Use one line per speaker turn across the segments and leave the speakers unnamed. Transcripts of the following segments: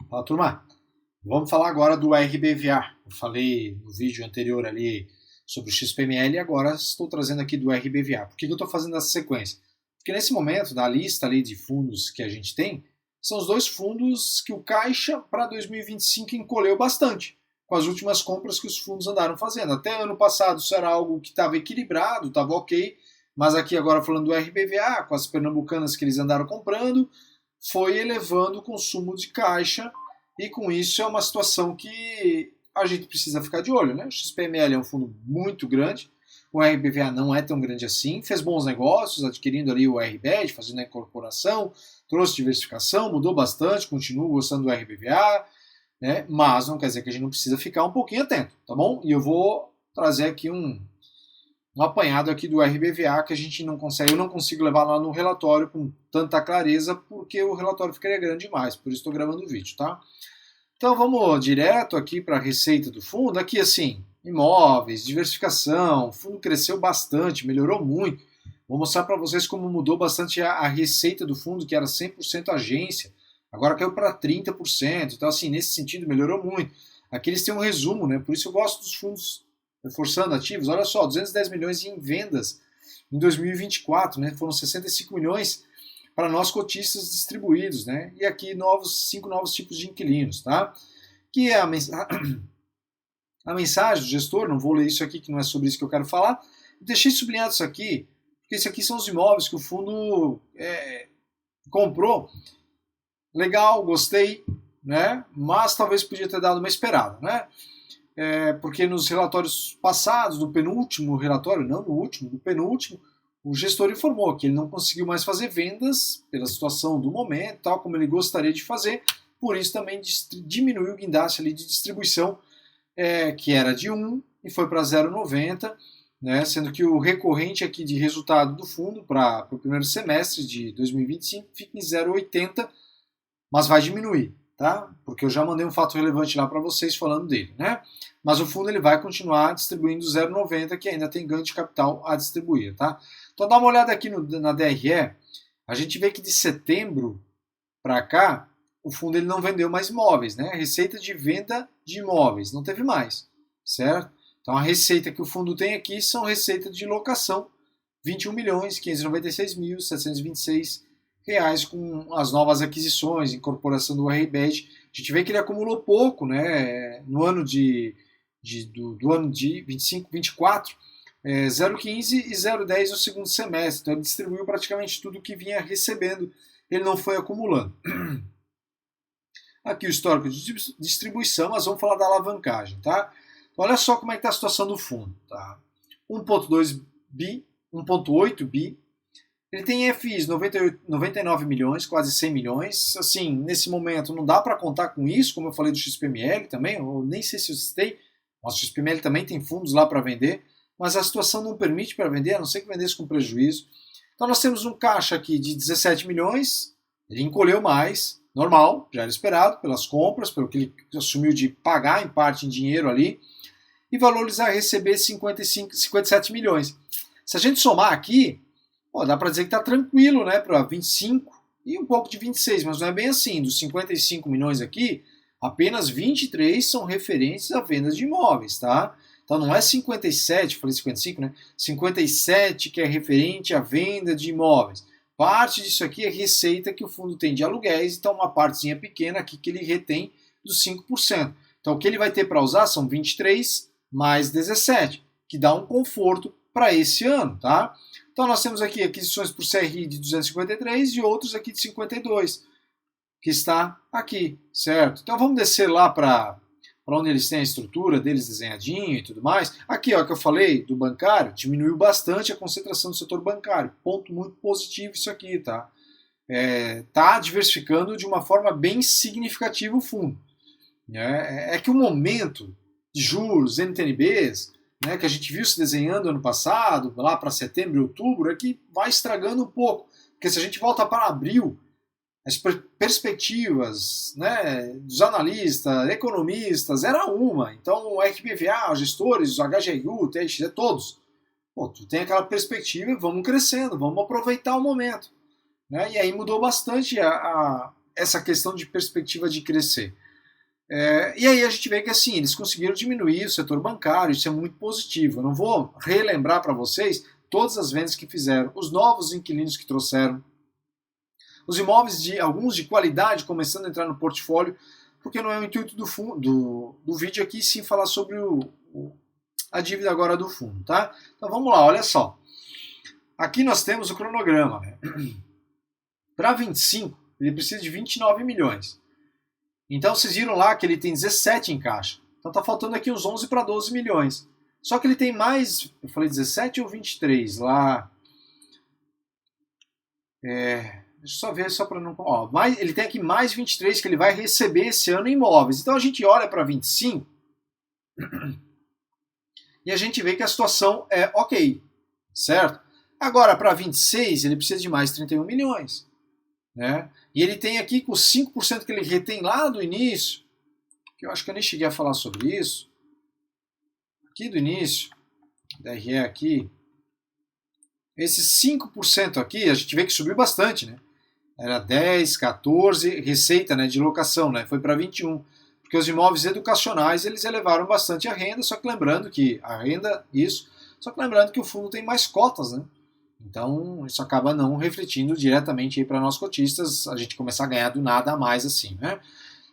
Fala, turma. Vamos falar agora do RBVA. Eu falei no vídeo anterior ali sobre o XPML e agora estou trazendo aqui do RBVA. Por que eu estou fazendo essa sequência? Porque nesse momento, da lista ali de fundos que a gente tem, são os dois fundos que o Caixa para 2025 encolheu bastante, com as últimas compras que os fundos andaram fazendo. Até ano passado isso era algo que estava equilibrado, estava ok, mas aqui agora falando do RBVA, com as pernambucanas que eles andaram comprando, foi elevando o consumo de caixa e com isso é uma situação que a gente precisa ficar de olho, né? O XPML é um fundo muito grande, o RBVA não é tão grande assim, fez bons negócios, adquirindo ali o RBED, fazendo a incorporação, trouxe diversificação, mudou bastante, continuo gostando do RBVA, né? Mas não quer dizer que a gente não precisa ficar um pouquinho atento, tá bom? E eu vou trazer aqui um apanhado aqui do RBVA que a gente não consegue, eu não consigo levar lá no relatório com tanta clareza porque o relatório ficaria grande demais, por isso estou gravando o vídeo, tá? Então vamos direto aqui para a receita do fundo. Aqui assim, imóveis, diversificação, o fundo cresceu bastante, melhorou muito. Vou mostrar para vocês como mudou bastante a receita do fundo, que era 100% agência, agora caiu para 30%. Então assim, nesse sentido melhorou muito. Aqui eles têm um resumo, né? Por isso eu gosto dos fundos reforçando ativos. Olha só, 210 milhões em vendas em 2024, né? Foram 65 milhões para nós cotistas distribuídos, né? E aqui cinco novos tipos de inquilinos, tá? Que é a mensagem do gestor, não vou ler isso aqui que não é sobre isso que eu quero falar. Deixei sublinhado isso aqui, porque isso aqui são os imóveis que o fundo comprou. Legal, gostei, né? Mas talvez podia ter dado uma esperada, né? Porque nos relatórios passados, do penúltimo relatório, não no último, no penúltimo, o gestor informou que ele não conseguiu mais fazer vendas pela situação do momento, tal como ele gostaria de fazer, por isso também diminuiu o guindaste ali de distribuição, que era de 1 e foi para 0,90, né, sendo que o recorrente aqui de resultado do fundo para o primeiro semestre de 2025 fica em 0,80, mas vai diminuir, tá? Porque eu já mandei um fato relevante lá para vocês falando dele, né? Mas o fundo ele vai continuar distribuindo 0,90, que ainda tem ganho de capital a distribuir, tá? Então dá uma olhada aqui na DRE, a gente vê que de setembro para cá, o fundo ele não vendeu mais imóveis, né? Receita de venda de imóveis, não teve mais, certo? Então a receita que o fundo tem aqui são receita de locação, 21 milhões 596 mil 726 reais com as novas aquisições, incorporação do RBED. A gente vê que ele acumulou pouco, né? No ano do ano de 25, 24, 0,15 e 0,10 no segundo semestre. Então ele distribuiu praticamente tudo que vinha recebendo, ele não foi acumulando. Aqui o histórico de distribuição, mas vamos falar da alavancagem, tá? Então, olha só como é que está a situação do fundo, tá? 1,2 bi, 1,8 bi. Ele tem FIs 99 milhões, quase 100 milhões. Assim, nesse momento não dá para contar com isso, como eu falei do XPML também, eu nem sei se eu citei, mas o XPML também tem fundos lá para vender, mas a situação não permite para vender, a não ser que vendesse com prejuízo. Então nós temos um caixa aqui de 17 milhões, ele encolheu mais, normal, já era esperado, pelas compras, pelo que ele assumiu de pagar em parte em dinheiro ali, e valorizar receber 57 milhões. Se a gente somar aqui, dá para dizer que está tranquilo, né, para 25 e um pouco de 26, mas não é bem assim. Dos 55 milhões aqui, apenas 23 são referentes a vendas de imóveis, tá? Então não é 57, falei 55, né? 57 que é referente à venda de imóveis. Parte disso aqui é receita que o fundo tem de aluguéis, então uma partezinha pequena aqui que ele retém dos 5%. Então o que ele vai ter para usar são 23 mais 17, que dá um conforto para esse ano, tá? Então nós temos aqui aquisições por CRI de 253 e outros aqui de 52, que está aqui, certo? Então vamos descer lá para onde eles têm a estrutura deles desenhadinho e tudo mais. Aqui, ó, que eu falei do bancário, diminuiu bastante a concentração do setor bancário. Ponto muito positivo isso aqui, tá? Tá diversificando de uma forma bem significativa o fundo. É que o momento de juros, NTNBs, né, que a gente viu se desenhando ano passado, lá para setembro e outubro, é que vai estragando um pouco. Porque se a gente volta para abril, as perspectivas, né, dos analistas, economistas, era uma. Então o RBVA, os gestores, os HGU, o TXE, todos. Tu tem aquela perspectiva, vamos crescendo, vamos aproveitar o momento. Né? E aí mudou bastante essa questão de perspectiva de crescer. E aí a gente vê que assim, eles conseguiram diminuir o setor bancário, isso é muito positivo. Eu não vou relembrar para vocês todas as vendas que fizeram, os novos inquilinos que trouxeram, os imóveis alguns de qualidade começando a entrar no portfólio, porque não é o intuito do vídeo aqui sim falar sobre a dívida agora do fundo, tá? Então vamos lá, olha só. Aqui nós temos o cronograma, né? Para 25, ele precisa de 29 milhões. Então vocês viram lá que ele tem 17 em caixa. Então tá faltando aqui uns 11 para 12 milhões. Só que ele tem mais, eu falei 17 ou 23 lá. Deixa eu só ver, só para não... ele tem aqui mais 23 que ele vai receber esse ano em imóveis. Então a gente olha para 25 e a gente vê que a situação é ok, certo? Agora para 26 ele precisa de mais 31 milhões. Né? E ele tem aqui com os 5% que ele retém lá do início, que eu acho que eu nem cheguei a falar sobre isso, aqui do início, DRE aqui, esses 5% aqui, a gente vê que subiu bastante, né? Era 10, 14, receita, né, de locação, né? Foi para 21, porque os imóveis educacionais, eles elevaram bastante a renda, só que lembrando que o fundo tem mais cotas, né? Então, isso acaba não refletindo diretamente para nós cotistas, a gente começar a ganhar do nada a mais assim, né?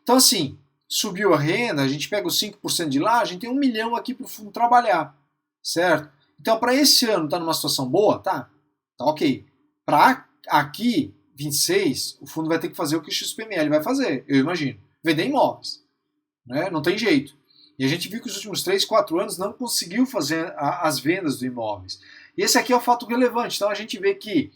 Então, assim, subiu a renda, a gente pega os 5% de lá, a gente tem 1 milhão aqui para o fundo trabalhar, certo? Então, para esse ano, tá numa situação boa? Tá ok. Para aqui, 26, o fundo vai ter que fazer o que o XPML vai fazer, eu imagino. Vender imóveis, né? Não tem jeito. E a gente viu que os últimos 3, 4 anos não conseguiu fazer as vendas de imóveis. E esse aqui é o fato relevante. Então a gente vê que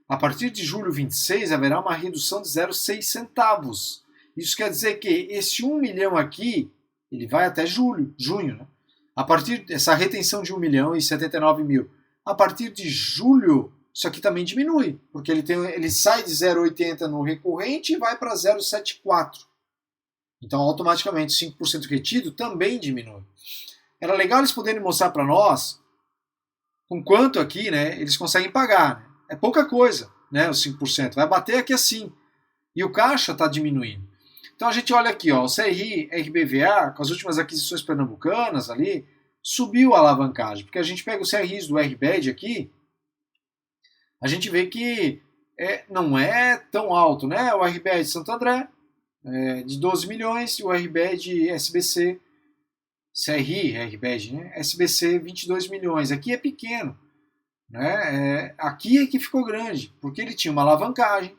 a partir de julho 26 haverá uma redução de 0,6 centavos. Isso quer dizer que esse 1 milhão aqui, ele vai até junho, né? A partir dessa retenção de 1 milhão e 79 mil, a partir de julho, isso aqui também diminui, porque ele sai de 0,80 no recorrente e vai para 0,74. Então automaticamente 5% retido também diminui. Era legal eles poderem mostrar para nós com quanto aqui, né, eles conseguem pagar. Né? É pouca coisa, né, os 5%. Vai bater aqui assim. E o caixa está diminuindo. Então a gente olha aqui, ó, o CRI, RBVA, com as últimas aquisições pernambucanas ali, subiu a alavancagem. Porque a gente pega os CRIs do RBED aqui, a gente vê que não é tão alto, né? O RBED de Santo André, de 12 milhões, e o RBED SBC, CRI, RBED, né? SBC 22 milhões. Aqui é pequeno. Né? Aqui é que ficou grande, porque ele tinha uma alavancagem,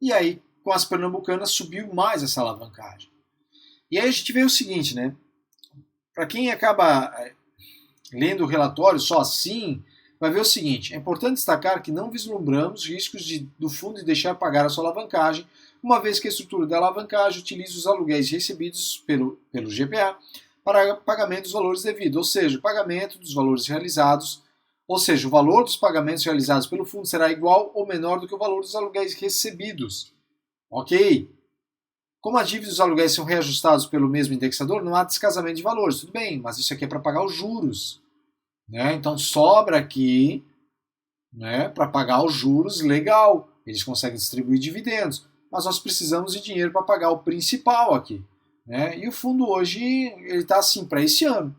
e aí com as pernambucanas subiu mais essa alavancagem. E aí a gente vê o seguinte, né? Para quem acaba lendo o relatório só assim, vai ver o seguinte: é importante destacar que não vislumbramos riscos do fundo de deixar pagar a sua alavancagem, uma vez que a estrutura da alavancagem utiliza os aluguéis recebidos pelo GPA para pagamento dos valores devidos, ou seja, o pagamento dos valores realizados, ou seja, o valor dos pagamentos realizados pelo fundo será igual ou menor do que o valor dos aluguéis recebidos. Ok? Como a dívida e os aluguéis são reajustados pelo mesmo indexador, não há descasamento de valores, tudo bem, mas isso aqui é para pagar os juros. Né? Então sobra aqui, né, para pagar os juros, legal, eles conseguem distribuir dividendos, mas nós precisamos de dinheiro para pagar o principal aqui. Né? E o fundo hoje ele está assim para esse ano.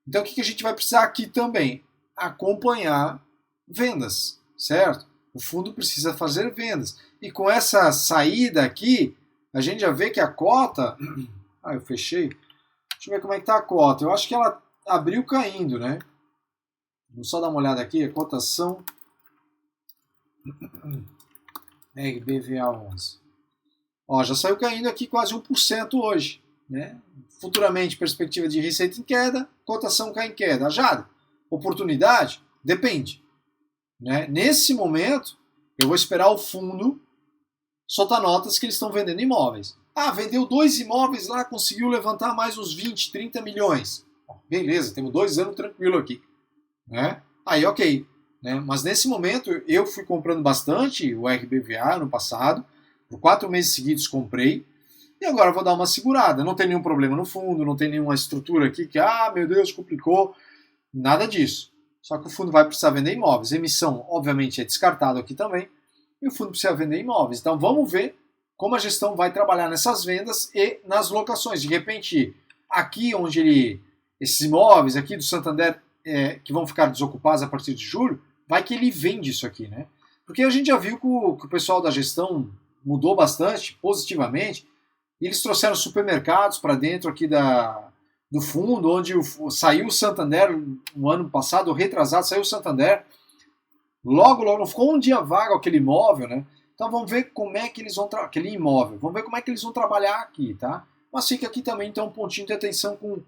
Então o que a gente vai precisar aqui também? Acompanhar vendas, certo? O fundo precisa fazer vendas. E com essa saída aqui, a gente já vê que a cota... eu fechei. Deixa eu ver como é que está a cota. Eu acho que ela abriu caindo, né? Vamos só dar uma olhada aqui. A cotação RBVA 11. Ó, já saiu caindo aqui quase 1% hoje. Né? Futuramente, perspectiva de receita em queda, cotação cai em queda. Jada, oportunidade? Depende. Né? Nesse momento, eu vou esperar o fundo soltar notas que eles estão vendendo imóveis. Vendeu 2 imóveis lá, conseguiu levantar mais uns 20, 30 milhões. Beleza, temos 2 anos tranquilo aqui. Né? Aí ok. Né? Mas nesse momento, eu fui comprando bastante o RBVA no passado. Por 4 meses seguidos comprei. E agora vou dar uma segurada. Não tem nenhum problema no fundo, não tem nenhuma estrutura aqui que, meu Deus, complicou. Nada disso. Só que o fundo vai precisar vender imóveis. Emissão, obviamente, é descartado aqui também. E o fundo precisa vender imóveis. Então vamos ver como a gestão vai trabalhar nessas vendas e nas locações. De repente, aqui onde esses imóveis aqui do Santander que vão ficar desocupados a partir de julho, vai que ele vende isso aqui, né? Porque a gente já viu que o pessoal da gestão mudou bastante, positivamente, e eles trouxeram supermercados para dentro aqui do fundo, onde saiu o Santander no ano passado, retrasado, saiu o Santander, logo, não ficou um dia vago aquele imóvel, né? Então vamos ver como é que eles vão aquele imóvel, vamos ver como é que eles vão trabalhar aqui, tá? Mas fica aqui também então um pontinho de atenção com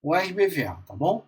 o RBVA, tá bom?